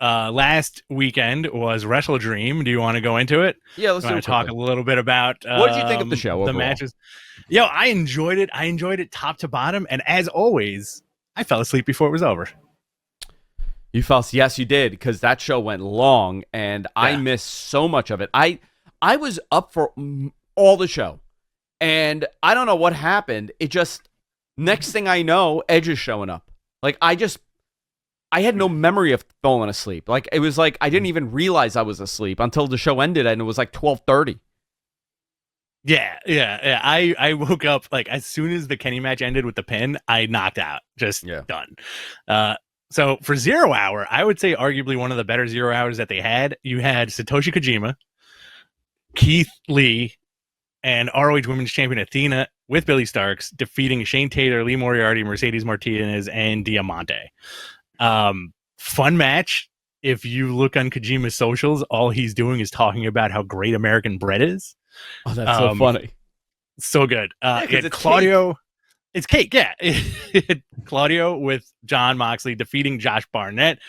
last weekend was WrestleDream. Do you want to go into it? Yeah, let's talk a little bit about what did you think of the show the overall? matches. Yo, I enjoyed it. I enjoyed it top to bottom, and as always, I fell asleep before it was over. Yes, you did, because that show went long, and I missed so much of it. I was up for all the show, and I don't know what happened. It just, next thing I know, Edge is showing up. Like, I had no memory of falling asleep. Like, it was like I didn't even realize I was asleep until the show ended, and it was like 12:30. Yeah. I woke up like as soon as the Kenny match ended with the pin, I knocked out. Just done. So for 0 Hour, I would say arguably one of the better 0 hours that they had. You had Satoshi Kojima, Keith Lee, and ROH Women's Champion Athena with Billy Starks defeating Shane Taylor, Lee Moriarty, Mercedes Martinez, and Diamante. Fun match. If you look on Kojima's socials, all he's doing is talking about how great American bread is. Oh, that's so funny. So good. It's Claudio. Cake. It's cake, yeah. Claudio with John Moxley defeating Josh Barnett.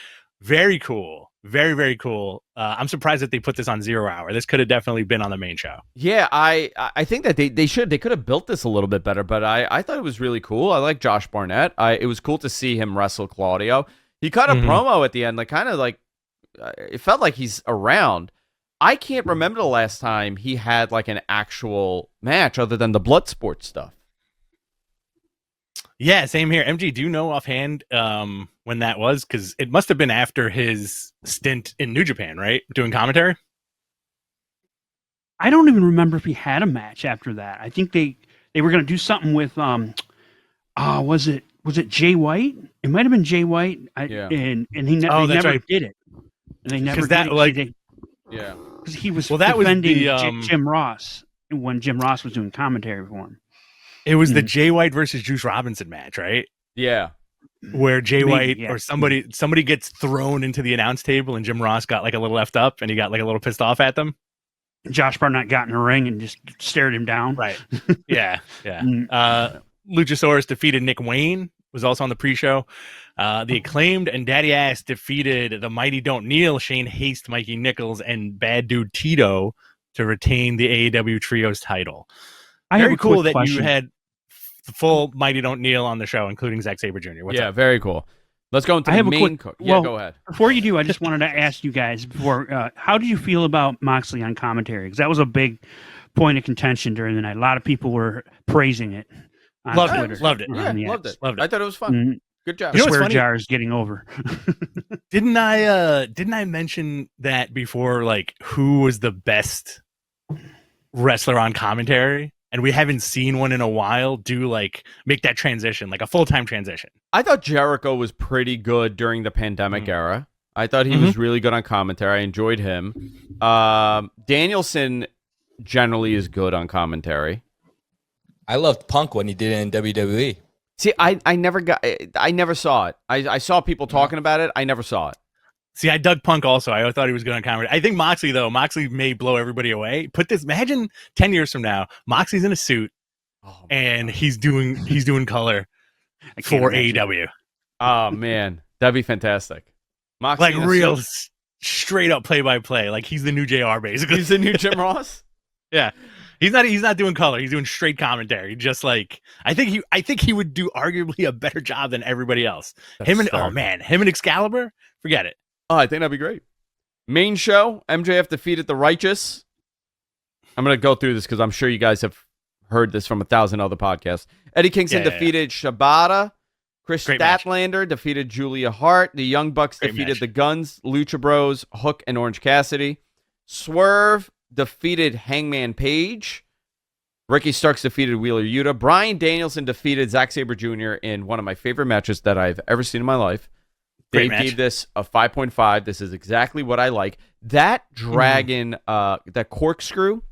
Very cool. Very, very cool. I'm surprised that they put this on 0 Hour. This could have definitely been on the main show. Yeah, I think that they could have built this a little bit better, but I thought it was really cool. I like Josh Barnett. It was cool to see him wrestle Claudio. He cut a promo at the end, like kind of like it felt like he's around. I can't remember the last time he had like an actual match other than the Bloodsport stuff. Yeah, same here. MG, do you know offhand when that was? Because it must have been after his stint in New Japan, right? Doing commentary? I don't even remember if he had a match after that. I think they were going to do something with was it Jay White? It might have been Jay White. And he never did it. And they never did it. Because he was defending Jim Ross when Jim Ross was doing commentary for him. It was the Jay White versus Juice Robinson match, right? Yeah. Where Jay White or somebody gets thrown into the announce table and Jim Ross got like a little effed up and he got like a little pissed off at them. Josh Barnett got in the ring and just stared him down. Right. Yeah. Luchasaurus defeated Nick Wayne, was also on the pre-show. The Acclaimed and Daddy Ass defeated the Mighty Don't Kneel, Shane Haste, Mikey Nichols, and Bad Dude Tito to retain the AEW Trios title. Very cool that you had the full Mighty Don't Kneel on the show, including Zack Sabre Jr. What's up? Very cool. Let's go into the main. Go ahead. Before you do, I just wanted to ask you guys how did you feel about Moxley on commentary? Because that was a big point of contention during the night. A lot of people were praising it. Loved it. Loved it. I thought it was fun. Mm-hmm. Good job. The swear jar is getting over. Didn't I mention that before? Like, who was the best wrestler on commentary? And we haven't seen one in a while make that transition, like a full-time transition. I thought Jericho was pretty good during the pandemic era. I thought he was really good on commentary. I enjoyed him. Danielson generally is good on commentary. I loved Punk when he did it in WWE. See, I never saw it. I saw people talking about it. I never saw it. See, I dug Punk also. I thought he was good on comedy. I think Moxley may blow everybody away. Imagine 10 years from now, Moxley's in a suit and he's doing color for AEW. Oh man, that'd be fantastic. Moxley like real straight up play-by-play. Like he's the new JR basically. He's the new Jim Ross? Yeah. He's not doing color. He's doing straight commentary. Just like I think he would do arguably a better job than everybody else. Him and Excalibur, forget it. Oh, I think that'd be great. Main show, MJF defeated the Righteous. I'm going to go through this because I'm sure you guys have heard this from 1,000 other podcasts. Eddie Kingston defeated Shibata. Chris Statlander defeated Julia Hart. The Young Bucks defeated the Guns, Lucha Bros, Hook, and Orange Cassidy. Swerve defeated Hangman Page. Ricky Starks defeated Wheeler Yuta. Bryan Danielson defeated Zack Sabre Jr. in one of my favorite matches that I've ever seen in my life. Dave gave this a 5.5. This is exactly what I like. That dragon, that corkscrew,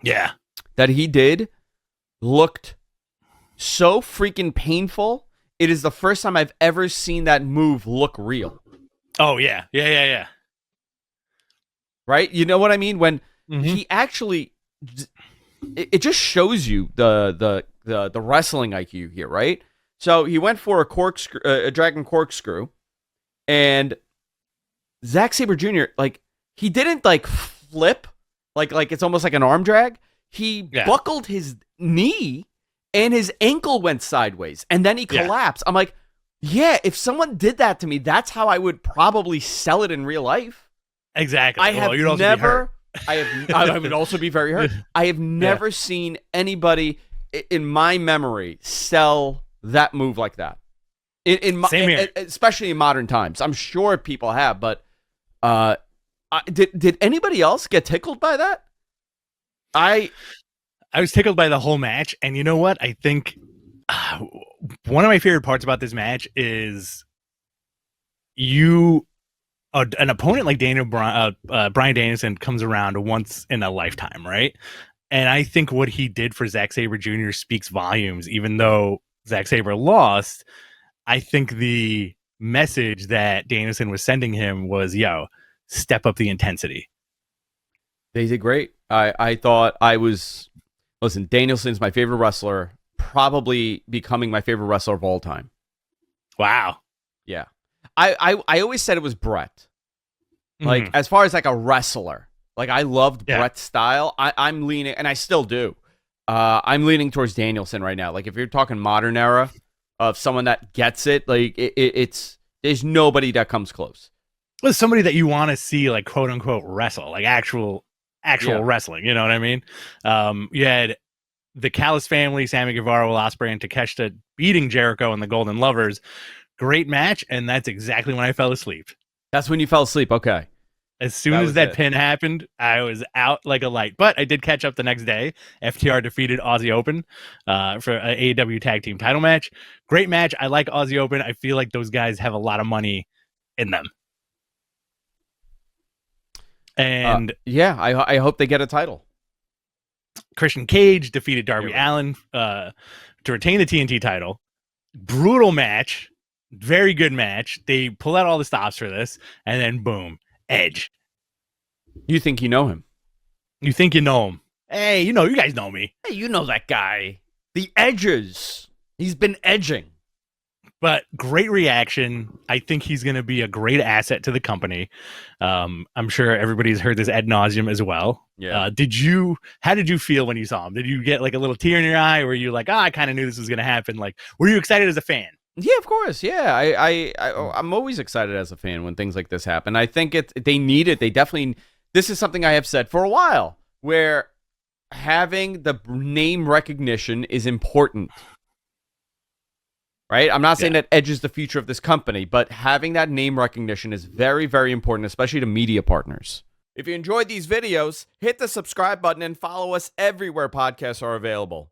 that he did looked so freaking painful. It is the first time I've ever seen that move look real. Oh yeah. Right? You know what I mean? When he actually, it just shows you the wrestling IQ here, right? So he went for a dragon corkscrew, and Zack Sabre Jr., like, he didn't like flip, like it's almost like an arm drag. He buckled his knee and his ankle went sideways and then he collapsed. I'm like, if someone did that to me, that's how I would probably sell it in real life. Exactly. I would also be very hurt. I have never seen anybody in my memory sell that move like that. Same here. Especially in modern times. I'm sure people have, but did anybody else get tickled by that? I was tickled by the whole match, and you know what? I think one of my favorite parts about this match is an opponent like Bryan Danielson comes around once in a lifetime, right? And I think what he did for Zack Sabre Jr. speaks volumes, even though Zack Sabre lost. I think the message that Danielson was sending him was, step up the intensity. They did great. I thought listen, Danielson's my favorite wrestler, probably becoming my favorite wrestler of all time. Wow. Yeah. I always said it was Brett. Like, as far as like a wrestler, like I loved Brett's style. I'm leaning, and I still do. I'm leaning towards Danielson right now. Like, if you're talking modern era of someone that gets it, like there's nobody that comes close. Well, somebody that you want to see, like, quote unquote wrestle, like actual wrestling. You know what I mean? You had the Callis family, Sammy Guevara, Will Ospreay, and Takeshita beating Jericho and the Golden Lovers. Great match, and that's exactly when I fell asleep. That's when you fell asleep. Okay. As soon as that pin happened, I was out like a light. But I did catch up the next day. FTR defeated Aussie Open for an AEW tag team title match. Great match. I like Aussie Open. I feel like those guys have a lot of money in them. And I hope they get a title. Christian Cage defeated Darby Allin to retain the TNT title. Brutal match. Very good match. They pull out all the stops for this, and then boom, Edge. You think you know him? You think you know him? Hey, you guys know me. Hey, you know that guy. The Edges. He's been edging. But great reaction. I think he's going to be a great asset to the company. I'm sure everybody's heard this ad nauseum as well. Yeah. How did you feel when you saw him? Did you get like a little tear in your eye, or were you like, I kind of knew this was going to happen? Like, were you excited as a fan? Yeah, of course. Yeah, I'm always excited as a fan when things like this happen. I think they need it. They definitely. This is something I have said for a while, where having the name recognition is important. Right? I'm not saying that Edge is the future of this company, but having that name recognition is very, very important, especially to media partners. If you enjoyed these videos, hit the subscribe button and follow us everywhere podcasts are available.